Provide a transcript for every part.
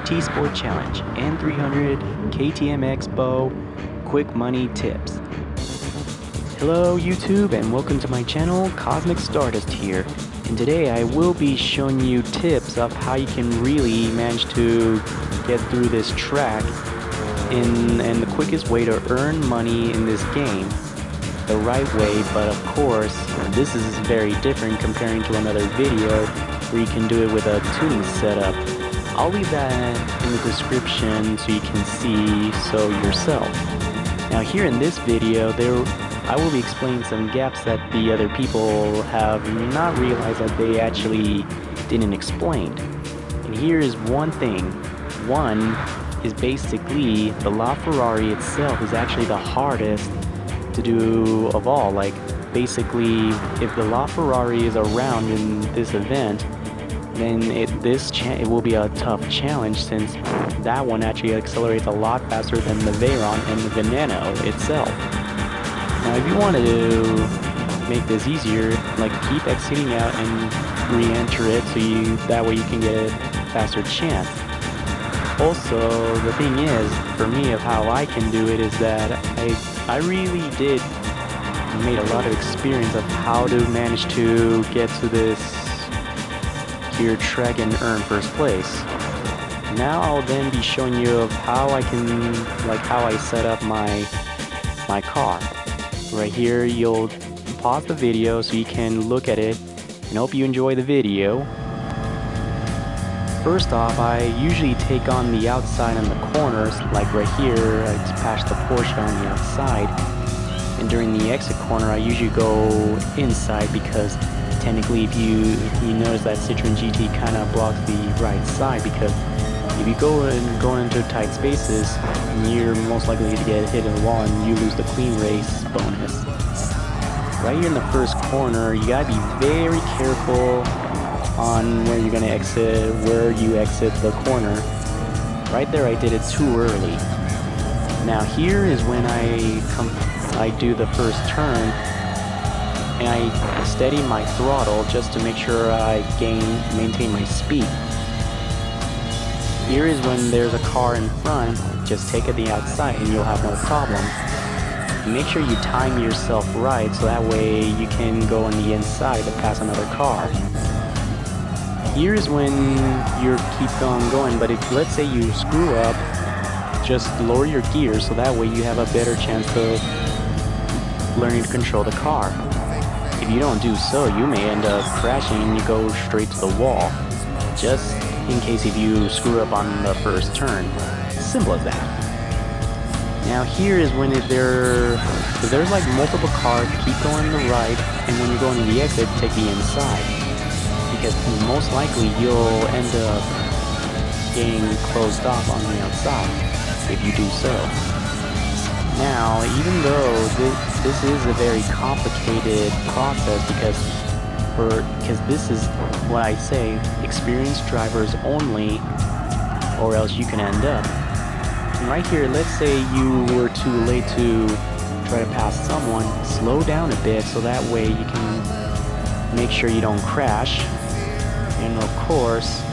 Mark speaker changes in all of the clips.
Speaker 1: GT Sport Challenge, N300, KTM X-Bow, quick money tips. Hello YouTube and welcome to my channel, Cosmic Stardust here. And today I will be showing you tips of how you can really manage to get through this track and the quickest way to earn money in this game the right way. But of course this is very different comparing to another video where you can do it with a tuning setup. I'll leave that in the description so you can see so yourself. Now here in this video I will be explaining some gaps that the other people have not realized that they actually didn't explain. And here is one thing. One is basically the LaFerarri itself is actually the hardest to do of all. Like basically if the LaFerarri is around in this event, then it will be a tough challenge, since that one actually accelerates a lot faster than the Veyron and the Veneno itself. Now if you want to make this easier, like keep exiting out and re-enter it so that way you can get a faster chance. Also, the thing is, for me, of how I can do it is that I really made a lot of experience of how to manage to get to this here track and earn first place. Now I'll then be showing you of how I can, like how I set up my car. Right here, you'll pause the video so you can look at it, and hope you enjoy the video. First off, I usually take on the outside and the corners, like right here, I just pass the Porsche on the outside. And during the exit corner, I usually go inside because technically if you notice that Citroen GT kind of blocks the right side, because if you go into tight spaces, you're most likely to get hit in the wall and you lose the clean race bonus. Right here in the first corner, you gotta be very careful on where you're gonna exit, where you exit the corner. Right there I did it too early. Now here is when I do the first turn, and I steady my throttle just to make sure I maintain my speed. Here is when there's a car in front, just take it the outside and you'll have no problem. Make sure you time yourself right so that way you can go on the inside to pass another car. Here is when you keep on going, but if let's say you screw up, just lower your gears so that way you have a better chance of learning to control the car. If you don't do so, you may end up crashing and you go straight to the wall, just in case if you screw up on the first turn. Simple as that. Now here is when if there's like multiple cars, keep going to the right, and when you're going to the exit, take the inside, because most likely you'll end up getting closed off on the outside if you do so. Now, even though this is a very complicated process, because this is what I say, experienced drivers only, or else you can end up. And right here, let's say you were too late to try to pass someone, slow down a bit so that way you can make sure you don't crash. And of course,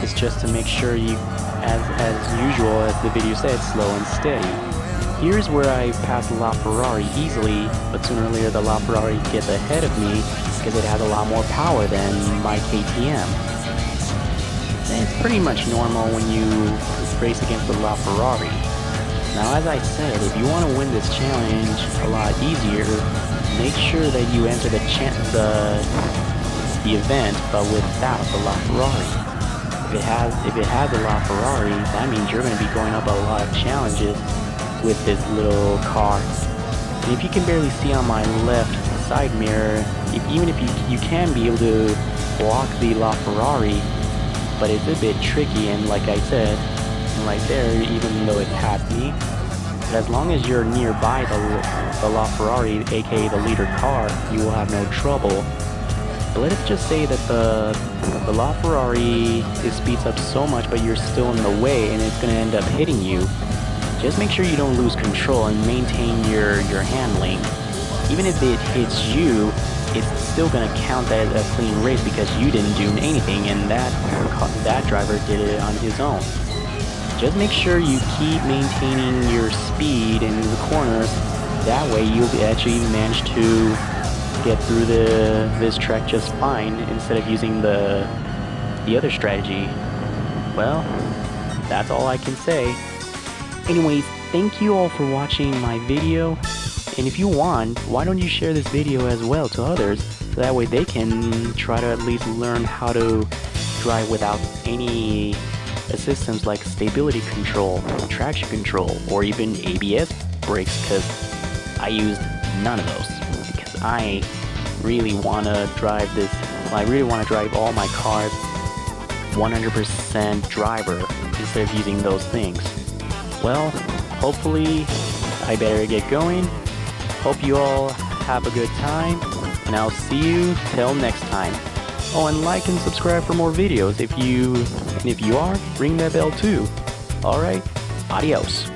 Speaker 1: it's just to make sure you, as usual, as the video said, slow and steady. Here's where I pass LaFerarri easily, but sooner or later the LaFerarri gets ahead of me because it has a lot more power than my KTM. And it's pretty much normal when you race against the LaFerarri. Now as I said, if you want to win this challenge a lot easier, make sure that you enter the event but without the LaFerarri. If it has a LaFerarri, that means you're going to be going up a lot of challenges with this little car. And if you can barely see on my left side mirror, even if you can be able to block the LaFerarri, but it's a bit tricky, and like I said, right there, even though it passed me, but as long as you're nearby the LaFerarri, aka the leader car, you will have no trouble. But let's just say that the LaFerarri speeds up so much but you're still in the way and it's going to end up hitting you. Just make sure you don't lose control and maintain your handling. Even if it hits you, it's still going to count as a clean race because you didn't do anything and that driver did it on his own. just make sure you keep maintaining your speed in the corners. That way you'll actually manage to get through this track just fine instead of using the other strategy. Well, that's all I can say. Anyways, thank you all for watching my video, and if you want, why don't you share this video as well to others, so that way they can try to at least learn how to drive without any assistance like stability control, traction control, or even ABS brakes, because I used none of those, because I really want to drive this, I really want to drive all my cars 100% driver instead of using those things. Well, hopefully I better get going. Hope you all have a good time, and I'll see you till next time. Oh, and like and subscribe for more videos if you are, ring that bell too. Alright, adios.